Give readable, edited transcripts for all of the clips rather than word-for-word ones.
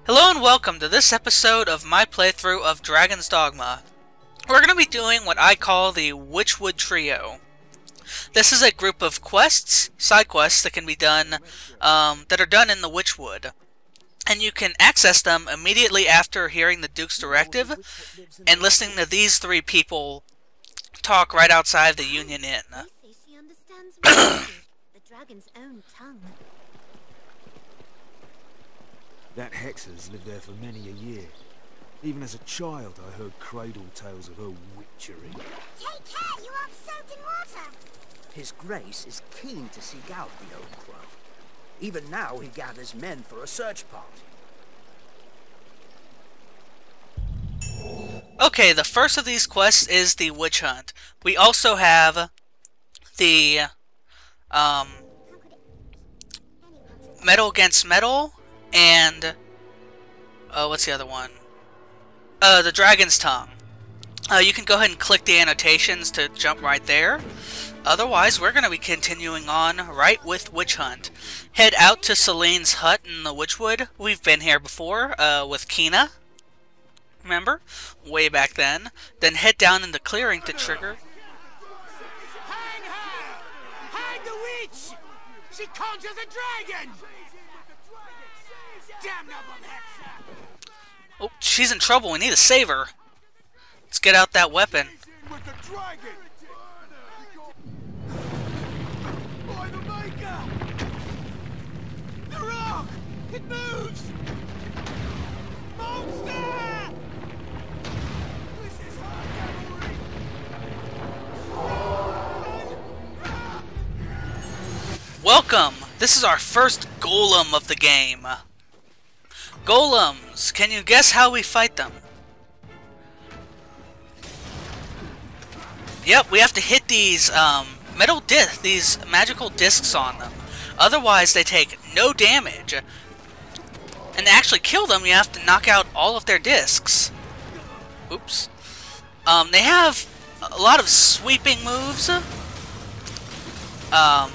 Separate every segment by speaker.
Speaker 1: Hello and welcome to this episode of my playthrough of Dragon's Dogma. We're going to be doing what I call the Witchwood Trio. This is a group of quests, side quests that can be done, that are done in the Witchwood. And you can access them immediately after hearing the Duke's directive and listening to these three people talk right outside the Union Inn.
Speaker 2: She understands the dragon's own tongue.
Speaker 3: That hexer's lived there for many a year. Even as a child, I heard cradle tales of her witchery.
Speaker 2: Take care, you aren't soaked in water.
Speaker 4: His Grace is keen to seek out the old crow. Even now he gathers men for a search party.
Speaker 1: Okay, the first of these quests is the witch hunt. We also have the Mettle against Mettle and what's the other one? The Dragon's Tongue. You can go ahead and click the annotations to jump right there. Otherwise, we're going to be continuing on right with Witch Hunt. Head out to Selene's hut in the Witchwood. We've been here before with Kina. Remember? Way back then. Then head down in the clearing to trigger.
Speaker 5: Hang her! Hang the witch! She conjures a dragon! Damnable hexer!
Speaker 1: Oh, she's in trouble. We need to save her. Let's get out that weapon.
Speaker 5: With the dragon! By the maker! The rock! It moves! Monster! This is hard cavalry!
Speaker 1: Welcome! This is our first golem of the game. Golems! Can you guess how we fight them? Yep, we have to hit these these magical discs on them. Otherwise, they take no damage. And to actually kill them, you have to knock out all of their discs. Oops. They have a lot of sweeping moves that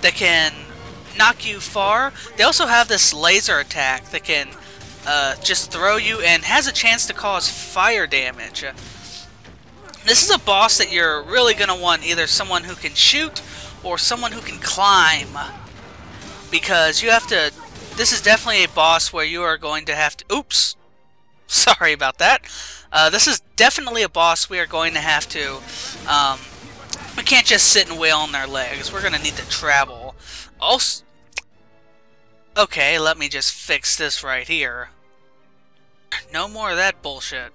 Speaker 1: can knock you far. They also have this laser attack that can just throw you and has a chance to cause fire damage. This is a boss that you're really going to want either someone who can shoot or someone who can climb. Because you have to... This is definitely a boss where you are going to have to... Oops! Sorry about that. This is definitely a boss we are going to have to... we can't just sit and wail on their legs. We're going to need to travel. Also... Okay, let me just fix this right here. No more of that bullshit.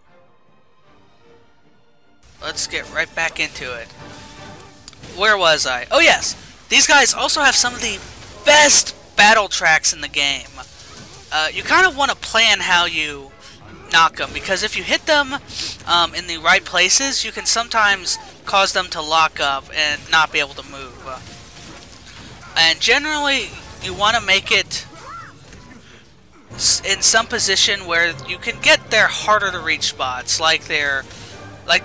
Speaker 1: Let's get right back into it. Where was I? Oh yes! These guys also have some of the best battle tracks in the game. You kind of want to plan how you knock them, because if you hit them in the right places, you can sometimes cause them to lock up and not be able to move. And generally, you want to make it in some position where you can get their harder to reach spots, like the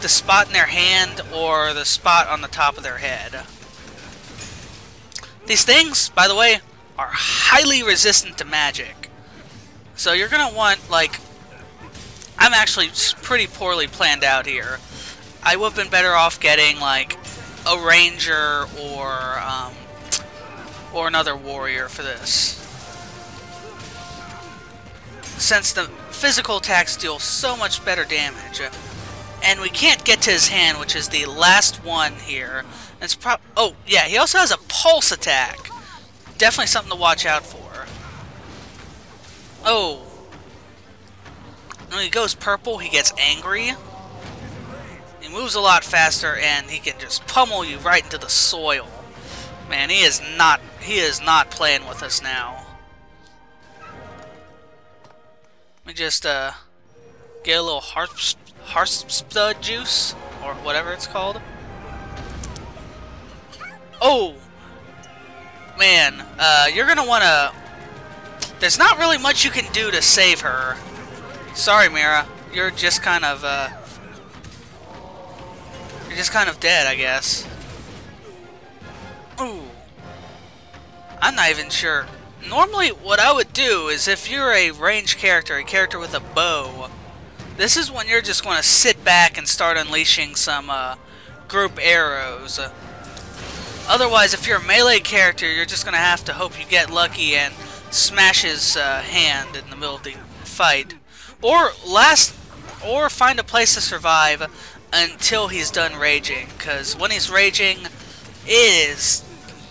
Speaker 1: spot in their hand or the spot on the top of their head. These things, by the way, are highly resistant to magic. So you're gonna want, like... I'm actually pretty poorly planned out here. I would have been better off getting, like, a ranger or another warrior for this. Since the physical attacks deal so much better damage. And we can't get to his hand, which is the last one here. And it's oh, yeah, he also has a pulse attack. Definitely something to watch out for. Oh. When he goes purple, he gets angry. He moves a lot faster, and he can just pummel you right into the soil. Man, he is not playing with us now. Let me just, get a little Harspud juice, or whatever it's called. Oh! Man, you're gonna wanna... There's not really much you can do to save her. Sorry, Mira. You're just kind of, You're just kind of dead, I guess. Ooh. I'm not even sure. Normally, what I would do is if you're a ranged character, a character with a bow, this is when you're just going to sit back and start unleashing some group arrows. Otherwise, if you're a melee character, you're just going to have to hope you get lucky and smash his hand in the middle of the fight. Or find a place to survive until he's done raging, because when he's raging, it is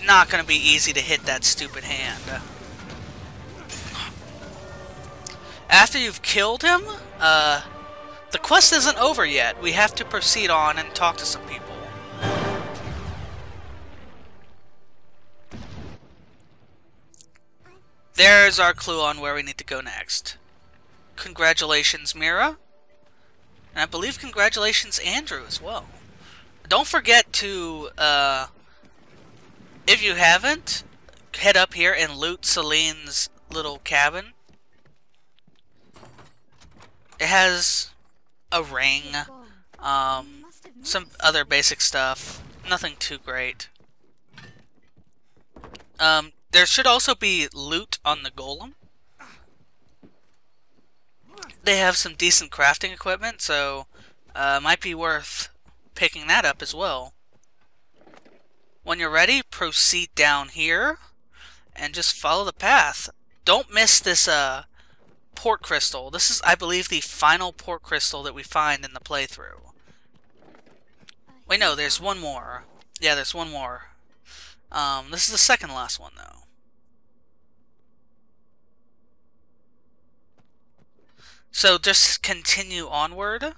Speaker 1: not going to be easy to hit that stupid hand. After you've killed him, the quest isn't over yet. We have to proceed on and talk to some people. There's our clue on where we need to go next. Congratulations, Mira. And I believe congratulations, Andrew, as well. Don't forget to, if you haven't, head up here and loot Selene's little cabin. It has a ring, some other basic stuff. Nothing too great. There should also be loot on the golem. They have some decent crafting equipment, so might be worth picking that up as well. When you're ready, proceed down here and just follow the path. Don't miss this port crystal. This is, I believe, the final port crystal that we find in the playthrough. Wait, no, there's one more. Yeah, there's one more. This is the second last one, though. So just continue onward.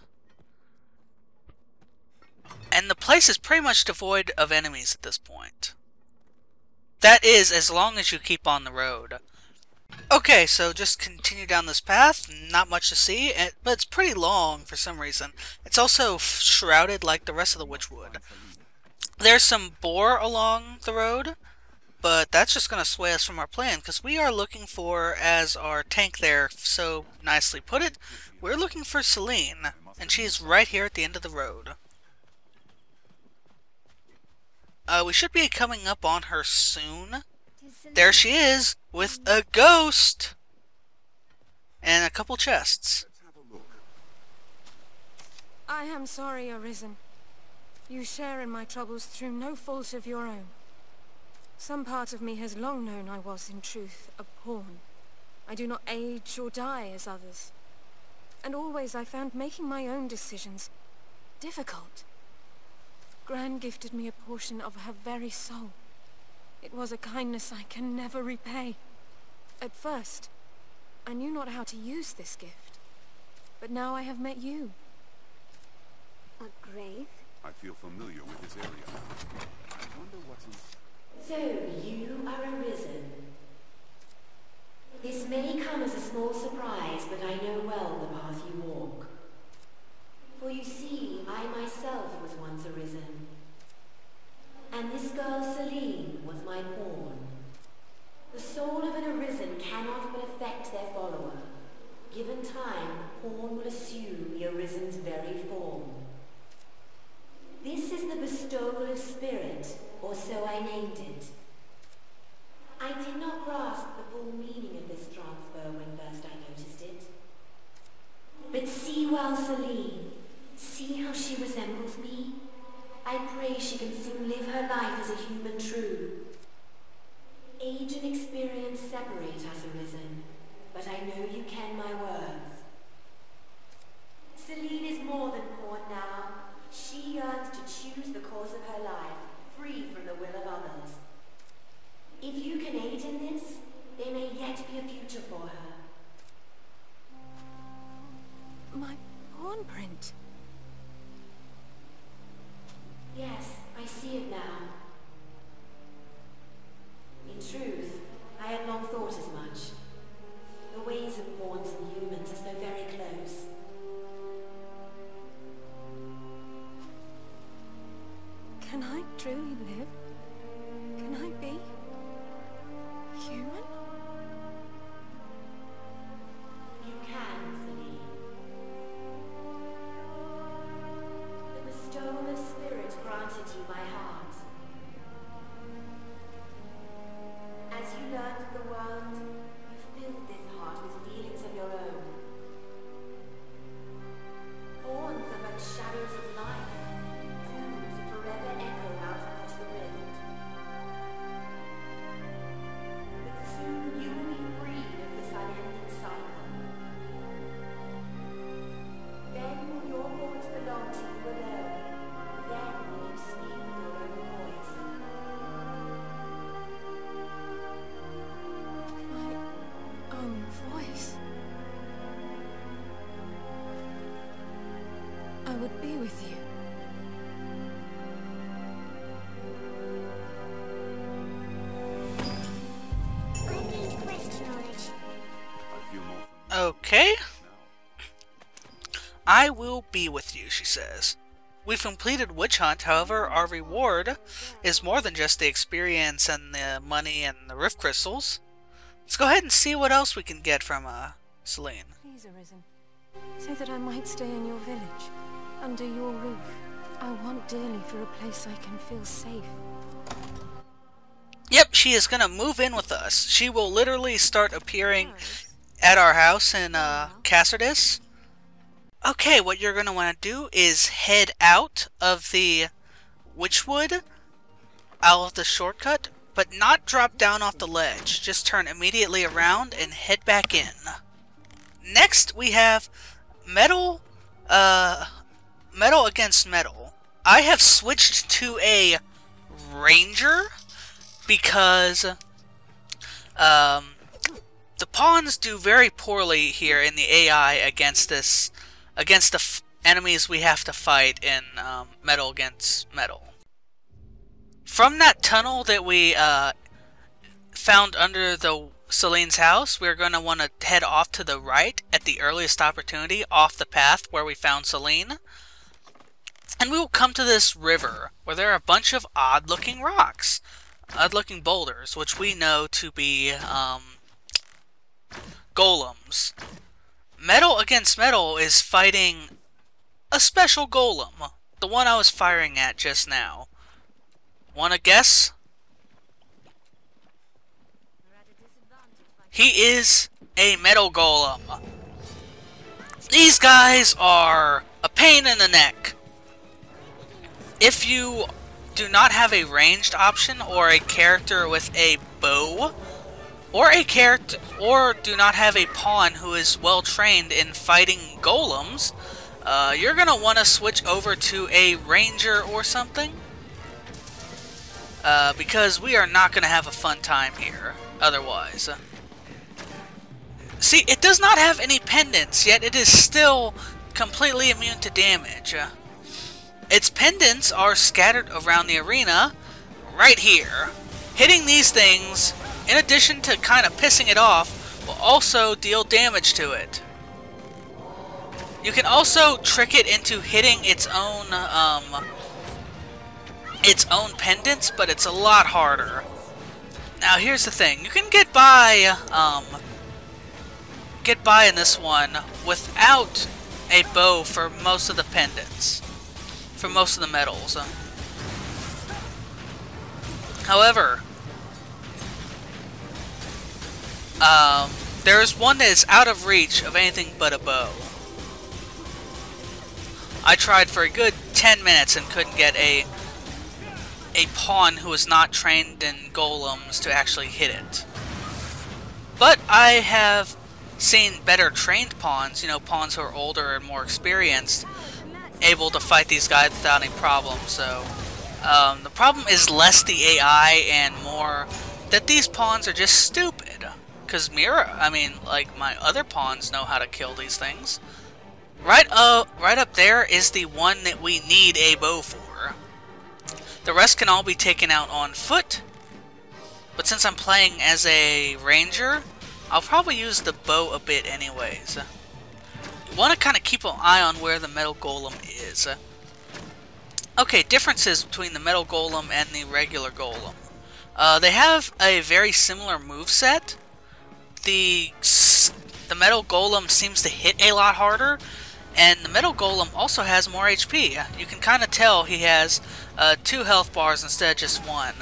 Speaker 1: And the place is pretty much devoid of enemies at this point. That is, as long as you keep on the road. Okay, so just continue down this path. Not much to see, but it's pretty long for some reason. It's also shrouded like the rest of the Witchwood. There's some boar along the road, but that's just going to sway us from our plan, because we are looking for, as our tank there so nicely put it, we're looking for Selene, and she's right here at the end of the road. We should be coming up on her soon. There she is, with a ghost! And a couple chests.
Speaker 6: I am sorry, Arisen. You share in my troubles through no fault of your own. Some part of me has long known I was, in truth, a pawn. I do not age or die as others. And always I found making my own decisions difficult. Gran gifted me a portion of her very soul. It was a kindness I can never repay. At first, I knew not how to use this gift. But now I have met you.
Speaker 2: A grave?
Speaker 7: I feel familiar with this area. I wonder what's in...
Speaker 8: So, you are Arisen. This may come as a small surprise, but I know well the path you walk. For you see, I myself was once Arisen. And this girl Selene was my pawn. The soul of an Arisen cannot but affect their follower. Given time, the pawn will assume the Arisen's very form. This is the bestowal of spirit, or so I named it. I did not grasp the full meaning of this transfer when first I noticed it. But see well Selene. See how she resembles me? I pray she can soon live her life as a human true. Age and experience separate us, Arisen, but I know you ken my words. Selene is more than pawn now. She yearns to choose the course of her life, free from the will of others. If you can aid in this, there may yet be a future for her.
Speaker 6: My pawn print.
Speaker 8: Yes, I see it now. In truth, I had long thought as much. The ways of pawns and humans are so very close.
Speaker 6: Can I truly live? Can I be human?
Speaker 8: You can, Selene. The bestowal of spirit granted you my heart. As you learned of the world,
Speaker 6: with you.
Speaker 2: I've gained quest knowledge.
Speaker 7: I feel more
Speaker 1: Okay.
Speaker 7: now.
Speaker 1: I will be with you, she says. We've completed Witch Hunt, however, our reward is more than just the experience and the money and the rift crystals. Let's go ahead and see what else we can get from, Selene.
Speaker 6: Please, Arisen, say that I might stay in your village, under your roof. I want dearly for a place I can feel safe.
Speaker 1: Yep, she is gonna move in with us. She will literally start appearing at our house in, Cassardis. Okay, what you're gonna want to do is head out of the Witchwood, out of the shortcut, but not drop down off the ledge. Just turn immediately around and head back in. Next, we have Mettle, Mettle against Mettle. I have switched to a Ranger because, the pawns do very poorly here in the AI against this, against the enemies we have to fight in Mettle against Mettle. From that tunnel that we found under the Selene's house, we're going to want to head off to the right at the earliest opportunity off the path where we found Selene. And we will come to this river where there are a bunch of odd-looking rocks, odd-looking boulders, which we know to be golems. Mettle against Mettle is fighting a special golem, the one I was firing at just now. Wanna guess? He is a metal golem. These guys are a pain in the neck. If you do not have a ranged option or a character with a bow, or do not have a pawn who is well trained in fighting golems, you're gonna want to switch over to a ranger or something, because we are not gonna have a fun time here otherwise. See, it does not have any pendants, yet it is still completely immune to damage. Its pendants are scattered around the arena right here. Hitting these things, in addition to kind of pissing it off, will also deal damage to it. You can also trick it into hitting its own pendants, but it's a lot harder. Now here's the thing: you can get by in this one without a bow for most of the pendants, for most of the medals. However, there's one that is out of reach of anything but a bow. I tried for a good 10 minutes and couldn't get a pawn who was not trained in golems to actually hit it. But I have seen better trained pawns, you know, pawns who are older and more experienced, able to fight these guys without any problem. So the problem is less the AI and more that these pawns are just stupid. Because like my other pawns know how to kill these things. Right up there is the one that we need a bow for. The rest can all be taken out on foot. But since I'm playing as a ranger, I'll probably use the bow a bit anyways. You want to kind of keep an eye on where the metal golem is. Okay, differences between the metal golem and the regular golem. They have a very similar moveset. The metal golem seems to hit a lot harder, and the metal golem also has more HP. You can kind of tell he has 2 health bars instead of just 1.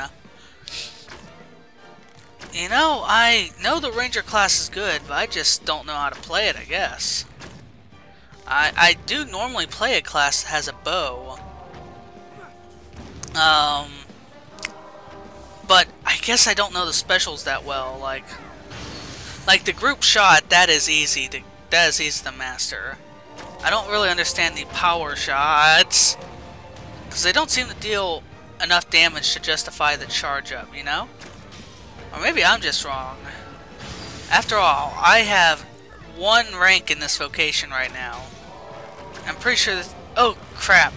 Speaker 1: You know, I know the ranger class is good, but I just don't know how to play it, I guess. I do normally play a class that has a bow. But I guess I don't know the specials that well. Like the group shot, that is easy to master. I don't really understand the power shots, because they don't seem to deal enough damage to justify the charge up, you know? Or maybe I'm just wrong. After all, I have 1 rank in this vocation right now. I'm pretty sure Oh, crap.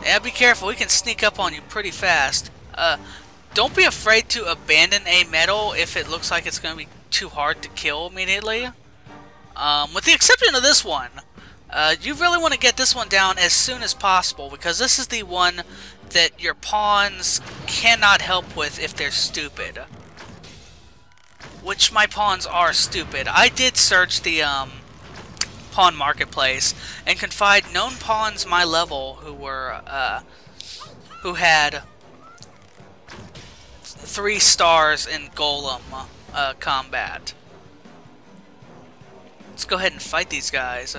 Speaker 1: Yeah, be careful. We can sneak up on you pretty fast. Don't be afraid to abandon a Mettle if it looks like it's going to be too hard to kill immediately. With the exception of this one. You really want to get this one down as soon as possible, because this is the one that your pawns cannot help with if they're stupid. Which my pawns are stupid. I did search the pawn marketplace and could find known pawns my level who were who had 3 stars in golem combat. Let's go ahead and fight these guys.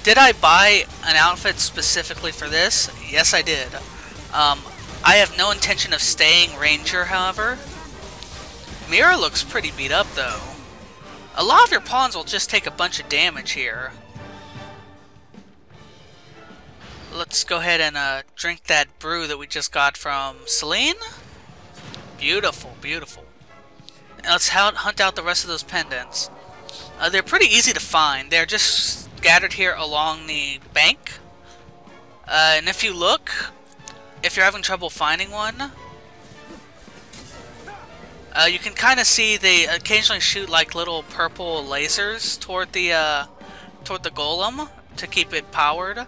Speaker 1: Did I buy an outfit specifically for this? Yes, I did. I have no intention of staying Ranger, however. Mira looks pretty beat up, though. A lot of your pawns will just take a bunch of damage here. Let's go ahead and drink that brew that we just got from Selene. Beautiful, beautiful. And let's hunt out the rest of those pendants. They're pretty easy to find. They're just scattered here along the bank. And if you look, if you're having trouble finding one, you can kind of see they occasionally shoot like little purple lasers toward the golem to keep it powered.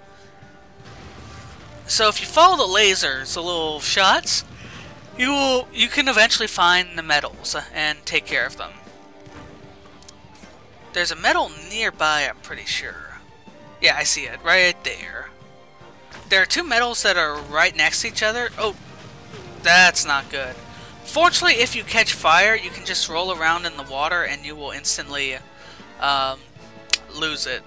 Speaker 1: So if you follow the lasers, the little shots, you can eventually find the metals and take care of them. There's a Mettle nearby, I'm pretty sure. Yeah, I see it right there. There are 2 Mettles that are right next to each other. Oh, that's not good. Fortunately, if you catch fire, you can just roll around in the water and you will instantly lose it.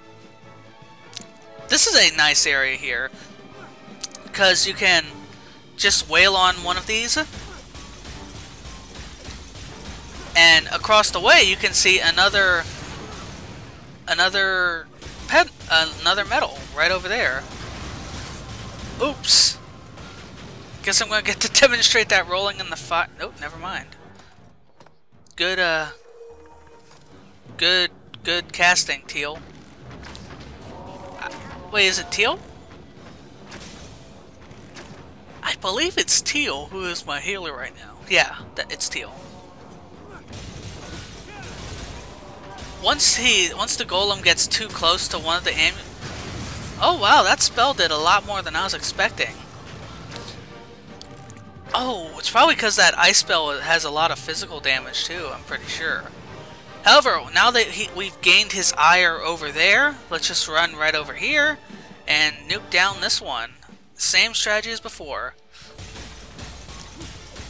Speaker 1: This is a nice area here, because you can just wail on one of these, and across the way you can see another Mettle right over there. Oops. Guess I'm gonna get to demonstrate that rolling in the fire. Nope, never mind. Good casting, Teal. Wait, is it Teal? I believe it's Teal who is my healer right now. Yeah, it's Teal. Once the golem gets too close to one of the oh wow, that spell did a lot more than I was expecting. Oh, it's probably because that ice spell has a lot of physical damage too, I'm pretty sure. However, now that we've gained his ire over there, let's just run right over here and nuke down this one. Same strategy as before.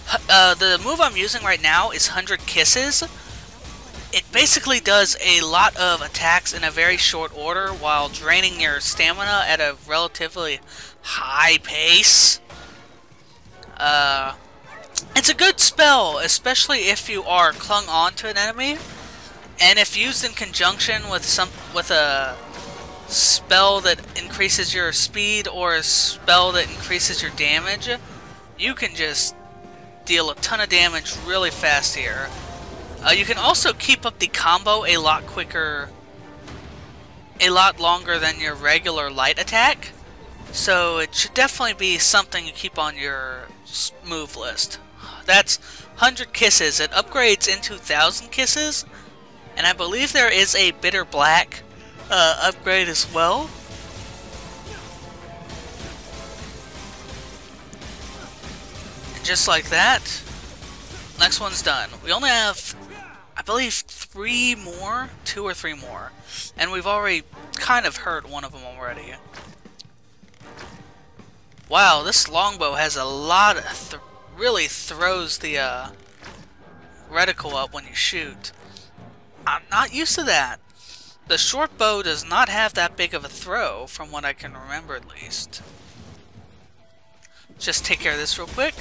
Speaker 1: The move I'm using right now is 100 Kisses. It basically does a lot of attacks in a very short order while draining your stamina at a relatively high pace. It's a good spell, especially if you are clung on to an enemy, and if used in conjunction with a spell that increases your speed or a spell that increases your damage, you can just deal a ton of damage really fast here. You can also keep up the combo a lot quicker, a lot longer than your regular light attack, so it should definitely be something you keep on your move list. That's 100 Kisses. It upgrades into 1000 Kisses, and I believe there is a Bitterblack upgrade as well. And just like that, next one's done. We only have, I believe, 3 more, 2 or 3 more, and we've already kind of hurt one of them already. Wow, this longbow has a lot of really throws the reticle up when you shoot. I'm not used to that. The short bow does not have that big of a throw, from what I can remember at least. Just take care of this real quick.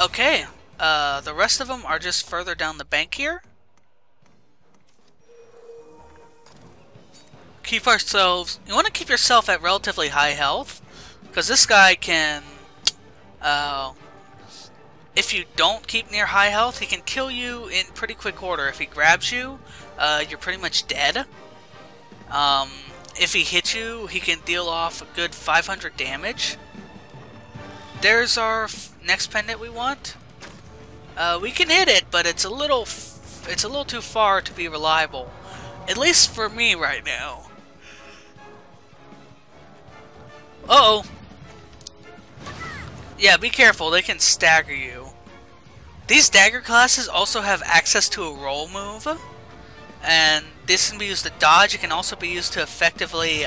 Speaker 1: Okay, the rest of them are just further down the bank here. You want to keep yourself at relatively high health, because this guy can, if you don't keep near high health, he can kill you in pretty quick order. If he grabs you, you're pretty much dead. if he hits you, he can deal off a good 500 damage. There's our next pendant we want. We can hit it, but it's a little too far to be reliable. At least for me right now. Uh-oh. Yeah, be careful, they can stagger you. These dagger classes also have access to a roll move. And this can be used to dodge. It can also be used to effectively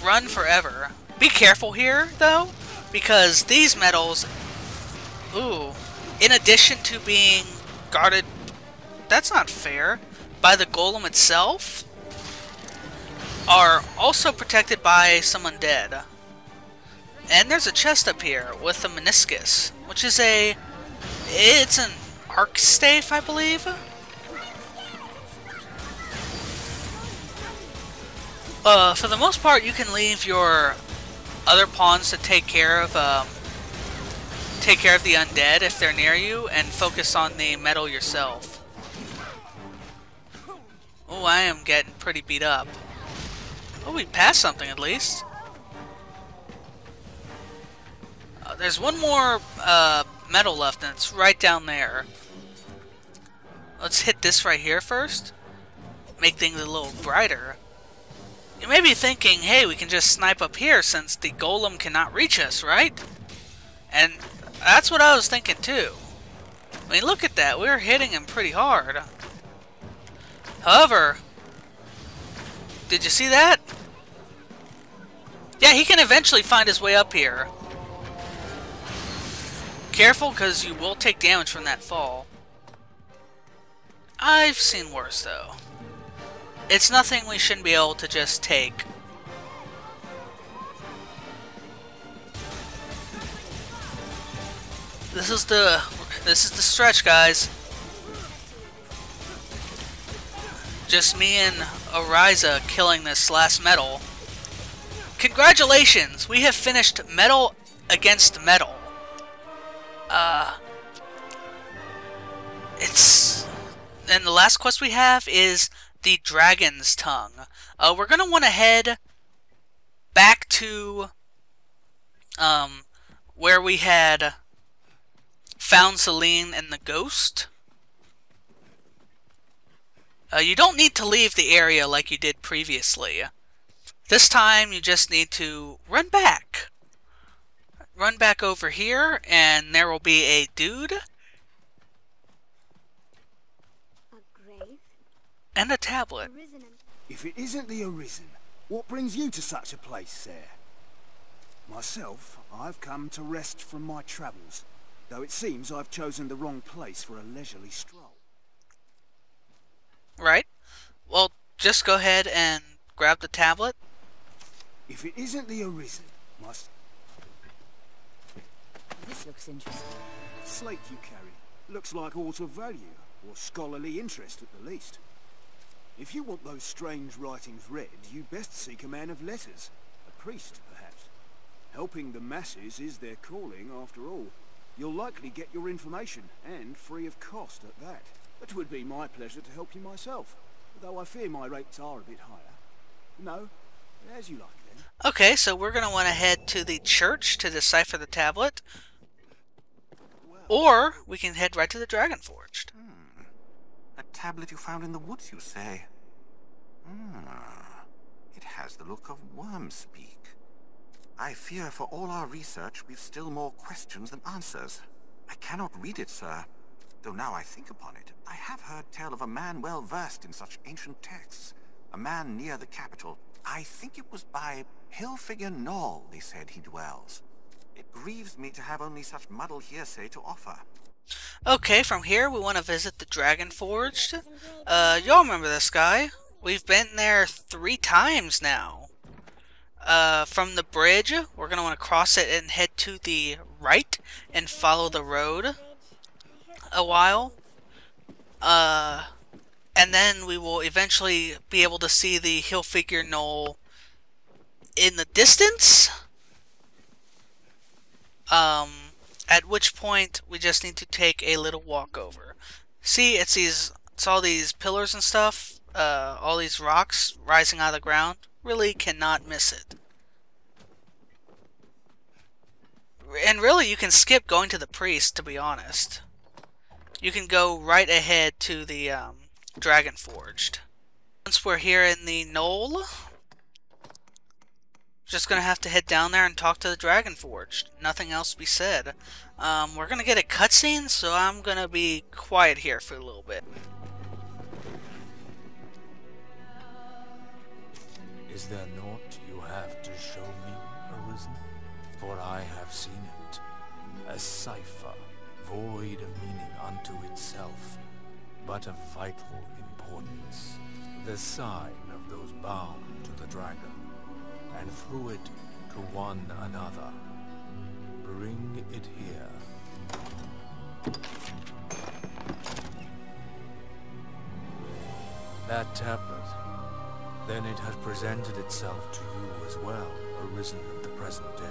Speaker 1: run forever. Be careful here, though, because these metals, ooh, in addition to being guarded, that's not fair, by the golem itself, are also protected by some undead. And there's a chest up here with a meniscus, which is it's an arc stave, I believe. For the most part, you can leave your other pawns to take care of the undead if they're near you, and focus on the metal yourself. Oh, I am getting pretty beat up. Oh, we passed something at least. There's one more metal left, and it's right down there. Let's hit this right here first. Make things a little brighter. You may be thinking, hey, we can just snipe up here since the golem cannot reach us, right? And that's what I was thinking too. I mean, look at that. We're hitting him pretty hard. However, did you see that? Yeah, he can eventually find his way up here. Careful, because you will take damage from that fall. I've seen worse, though. It's nothing we shouldn't be able to just take. This is the stretch, guys. Just me and Ariza killing this last metal. Congratulations! We have finished Mettle against Mettle. And the last quest we have is the Dragon's Tongue. We're gonna want to head back to where we had found Selene and the ghost. You don't need to leave the area like you did previously. This time you just need to run back. Run back over here, and there will be a dude. And a tablet.
Speaker 3: If it isn't the Arisen, what brings you to such a place, sir? Myself, I've come to rest from my travels, though it seems I've chosen the wrong place for a leisurely stroll.
Speaker 1: Right. Well, just go ahead and grab the tablet.
Speaker 3: If it isn't the Arisen,
Speaker 2: This looks interesting.
Speaker 3: slate you carry looks like aught of value, or scholarly interest at the least. If you want those strange writings read, you best seek a man of letters, a priest, perhaps. Helping the masses is their calling, after all. You'll likely get your information, and free of cost at that. It would be my pleasure to help you myself, though I fear my rates are a bit higher. No, as you like then.
Speaker 1: Okay, so we're going to want to head to the church to decipher the tablet. Or we can head right to the Dragon Forged.
Speaker 9: A tablet you found in the woods, you say? It has the look of worm speak. I fear for all our research we've still more questions than answers. I cannot read it, sir. Though now I think upon it, I have heard tell of a man well versed in such ancient texts. A man near the capital. I think it was by Hill-figure Knoll, they said he dwells. It grieves me to have only such muddled hearsay to offer.
Speaker 1: Okay, from here we want to visit the Dragon Forged. Y'all remember this guy? We've been there 3 times now. From the bridge, we're going to want to cross it and head to the right and follow the road a while. And then we will eventually be able to see the Hill-figure Knoll in the distance. At which point we just need to take a little walk over. See, it's all these pillars and stuff. all these rocks rising out of the ground, really cannot miss it. And really, you can skip going to the priest, to be honest. You can go right ahead to the Dragon Forged. Once we're here in the knoll, just gonna have to head down there and talk to the Dragon Forged. Nothing else to be said. We're gonna get a cutscene, so I'm gonna be quiet here for a little bit.
Speaker 10: Is there naught you have to show me, Arisen? For I have seen it, a cipher, void of meaning unto itself, but of vital importance. The sign of those bound to the dragon, and through it to one another. Bring it here. That tablet, then it has presented itself to you as well, Arisen of the present day.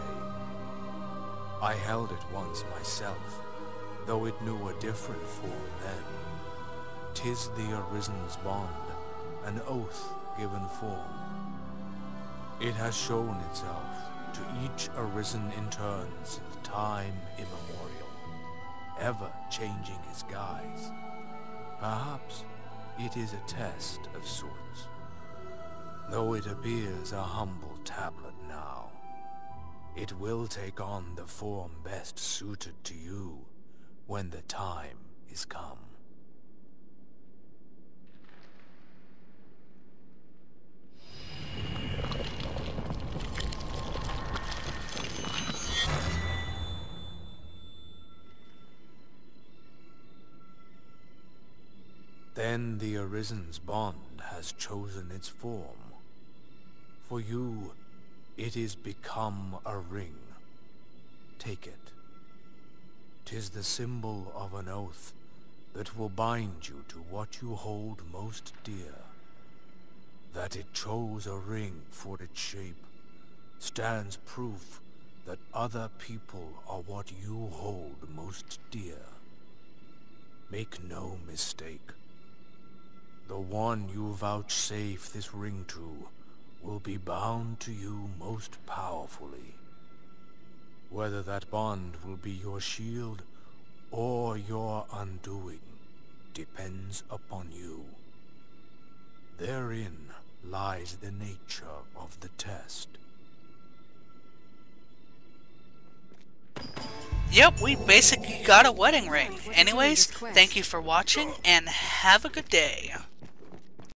Speaker 10: I held it once myself, though it knew a different form then. 'Tis the Arisen's bond, an oath given form. It has shown itself to each Arisen in turn since time immemorial, ever changing its guise. Perhaps it is a test of sorts, though it appears a humble tablet now. It will take on the form best suited to you when the time is come. Then the Arisen's bond has chosen its form. For you, it is become a ring. Take it. 'Tis the symbol of an oath that will bind you to what you hold most dear. That it chose a ring for its shape stands proof that other people are what you hold most dear. Make no mistake. The one you vouchsafe this ring to will be bound to you most powerfully. Whether that bond will be your shield or your undoing depends upon you. Therein lies the nature of the test.
Speaker 1: Yep, we basically got a wedding ring. Anyways, thank you for watching, and have a good day.